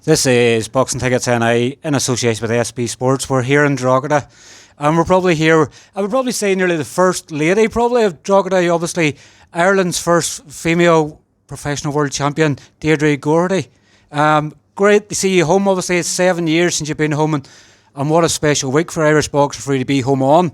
This is Boxing Tickets NI in association with SB Sports. We're here in Drogheda, and we're probably here, I would probably say nearly the first lady probably of Drogheda, obviously Ireland's first female professional world champion, Deirdre Gogarty. Great to see you home. Obviously it's 7 years since you've been home, and what a special week for Irish boxing for you to be home on.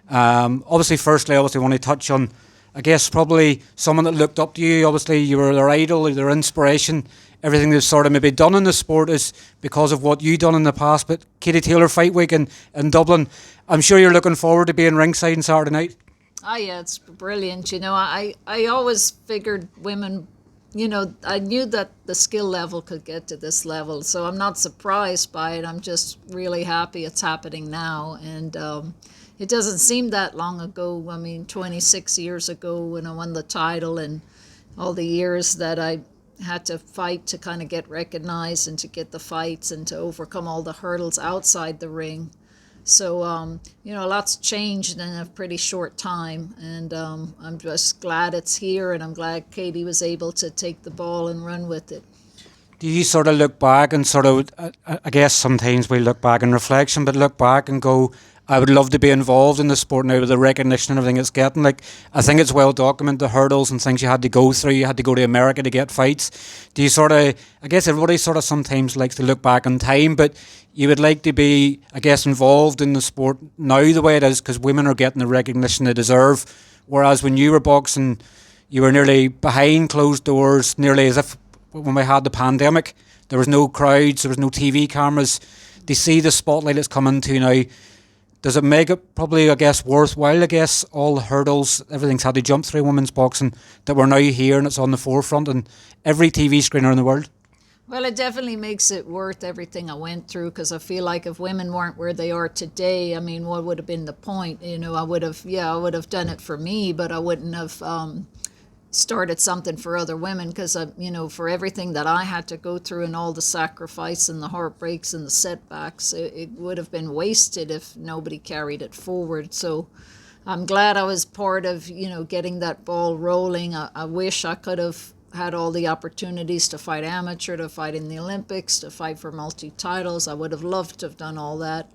Obviously want to touch on, I guess, probably someone that looked up to you. Obviously you were their idol, their inspiration. Everything that's sort of maybe done in the sport is because of what you done in the past. But Katie Taylor Fight Week in Dublin, I'm sure you're looking forward to being ringside on Saturday night. Oh yeah, it's brilliant. I always figured women, I knew that the skill level could get to this level, so I'm not surprised by it. I'm just really happy it's happening now, and it doesn't seem that long ago. 26 years ago when I won the title, and all the years that I had to fight to kind of get recognized and to get the fights and to overcome all the hurdles outside the ring. So, lots changed in a pretty short time, and I'm just glad it's here, and I'm glad Katie was able to take the ball and run with it. Do you sort of look back and I guess sometimes we look back in reflection, but look back and go, I would love to be involved in the sport now with the recognition and everything it's getting. Like, I think it's well documented, the hurdles and things you had to go through. You had to go to America to get fights. Do you I guess everybody sometimes likes to look back in time, but you would like to be, I guess, involved in the sport now the way it is, because women are getting the recognition they deserve. Whereas when you were boxing, you were nearly behind closed doors, nearly as if when we had the pandemic, there was no crowds, there was no TV cameras. Do you see the spotlight it's coming to now? Does it make it probably, I guess, worthwhile, all the hurdles, everything's had to jump through women's boxing, that we're now here and it's on the forefront and every TV screen around the world? Well, it definitely makes it worth everything I went through, because I feel like if women weren't where they are today, what would have been the point? I would have done it for me, but I wouldn't have started something for other women, because for everything that I had to go through and all the sacrifice and the heartbreaks and the setbacks, it would have been wasted if nobody carried it forward. So I'm glad I was part of getting that ball rolling. I wish I could have had all the opportunities to fight amateur, to fight in the Olympics, to fight for multi-titles. I would have loved to have done all that,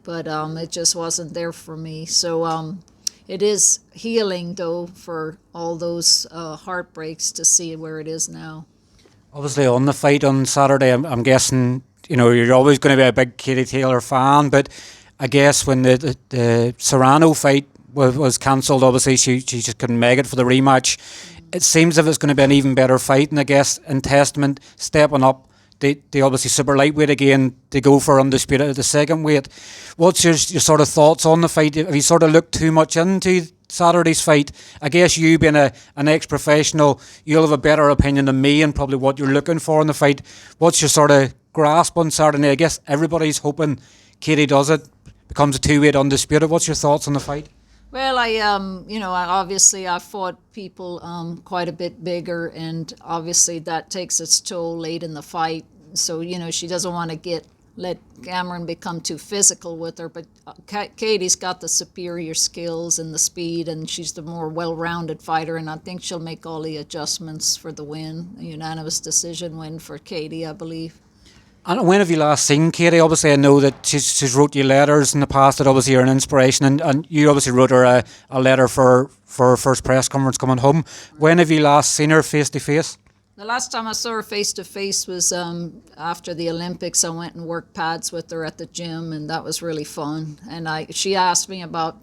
but it just wasn't there for me. So it is healing, though, for all those heartbreaks to see where it is now. Obviously, on the fight on Saturday, I'm guessing, you're always going to be a big Katie Taylor fan, but I guess when the Serrano fight was cancelled, obviously she just couldn't make it for the rematch. It seems as if it's going to be an even better fight, and I guess in testament, stepping up, they obviously super lightweight again, they go for undisputed at the second weight. What's your sort of thoughts on the fight? Have you sort of looked too much into Saturday's fight? I guess you being an ex-professional, you'll have a better opinion than me and probably what you're looking for in the fight. What's your sort of grasp on Saturday? I guess everybody's hoping Katie does it, becomes a two-weight undisputed. What's your thoughts on the fight? Well, I fought people quite a bit bigger, and obviously that takes its toll late in the fight. So, she doesn't want to let Cameron become too physical with her, but Katie's got the superior skills and the speed, and she's the more well-rounded fighter, and I think she'll make all the adjustments for the win. A unanimous decision win for Katie, I believe. And when have you last seen Katie? Obviously, I know that she's wrote you letters in the past that obviously are an inspiration, and you obviously wrote her a letter for her first press conference coming home. When have you last seen her face to face? The last time I saw her face to face was after the Olympics. I went and worked pads with her at the gym, and that was really fun. And she asked me about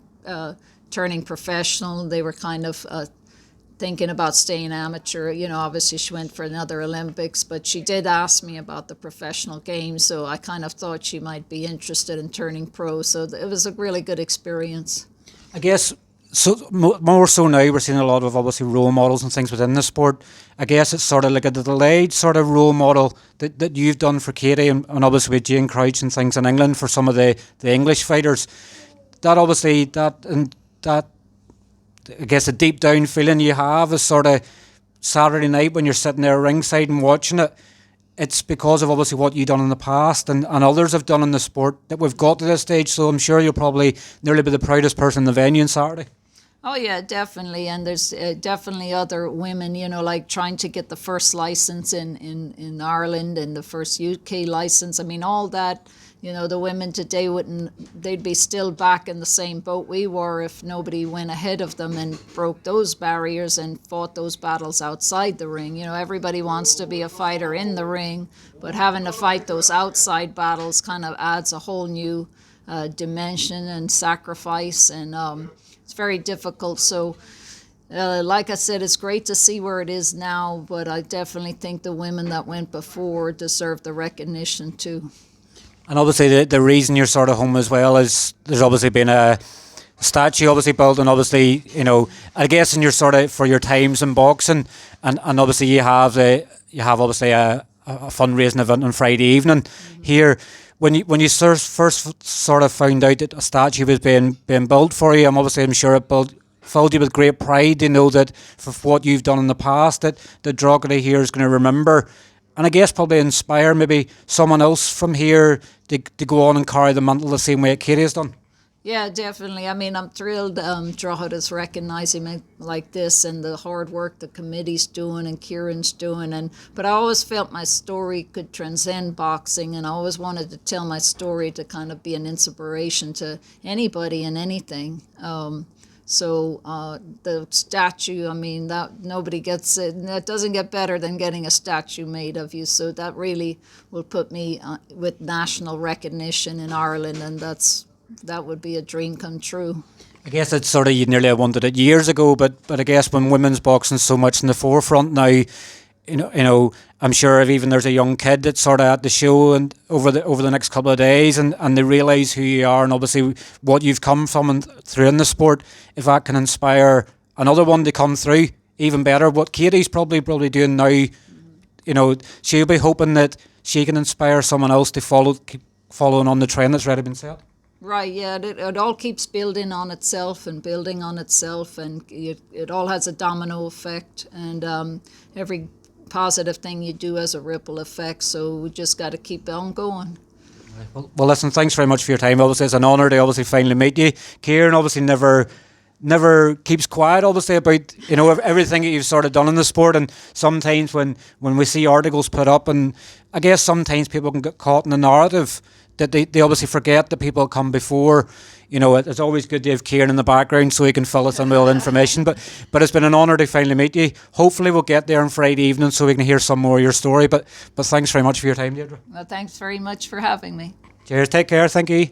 turning professional. They were kind of thinking about staying amateur. Obviously she went for another Olympics, but she did ask me about the professional game, so I kind of thought she might be interested in turning pro. So it was a really good experience. I guess, so more so now we're seeing a lot of obviously role models and things within the sport. I guess it's sort of like a delayed sort of role model that you've done for Katie, and obviously with Jane Crouch and things in England for some of the English fighters. That obviously, I guess the deep down feeling you have is sort of Saturday night when you're sitting there ringside and watching it. It's because of obviously what you've done in the past and others have done in the sport that we've got to this stage. So I'm sure you'll probably nearly be the proudest person in the venue on Saturday. Oh yeah, definitely. And there's definitely other women, like trying to get the first license in Ireland and the first UK license. I mean, all that, the women today they'd be still back in the same boat we were if nobody went ahead of them and broke those barriers and fought those battles outside the ring. Everybody wants to be a fighter in the ring, but having to fight those outside battles kind of adds a whole new dimension and sacrifice, and it's very difficult. So, like I said, it's great to see where it is now, but I definitely think the women that went before deserve the recognition too. And obviously, the reason you're sort of home as well is there's obviously been a statue obviously built, and obviously, I guess in your sort of for your times in boxing, and obviously you have obviously a fundraising event on Friday evening here. When you first sort of found out that a statue was being built for you, I'm sure it filled you with great pride to know that for what you've done in the past, that the Drogheda here is going to remember, and I guess probably inspire maybe someone else from here to go on and carry the mantle the same way Katie has done. Yeah, definitely. I mean, I'm thrilled Drogheda's recognising me like this, and the hard work the committee's doing and Kieran's doing. But I always felt my story could transcend boxing, and I always wanted to tell my story to kind of be an inspiration to anybody and anything. So the statue, I mean, that nobody gets it. That doesn't get better than getting a statue made of you. So that really will put me with national recognition in Ireland, and that would be a dream come true. I guess it's sort of you nearly wanted it years ago, but I guess when women's boxing's so much in the forefront now, I'm sure if even there's a young kid that's sort of at the show and over the next couple of days, and they realise who you are and obviously what you've come from and through in the sport, if that can inspire another one to come through, even better. What Katie's probably doing now, she'll be hoping that she can inspire someone else to keep following on the trend that's already been set. Right, yeah, it all keeps building on itself, and it all has a domino effect, and every positive thing you do has a ripple effect, so we just got to keep on going. Well, listen, thanks very much for your time. Obviously, it's an honour to obviously finally meet you. Kieran obviously never keeps quiet, obviously, about everything that you've sort of done in the sport, and sometimes when we see articles put up, and I guess sometimes people can get caught in the narrative that they obviously forget that people come before. It's always good to have Kieran in the background so he can fill us in with all the information. But it's been an honour to finally meet you. Hopefully we'll get there on Friday evening so we can hear some more of your story. But thanks very much for your time, Deirdre. Well, thanks very much for having me. Cheers. Take care. Thank you.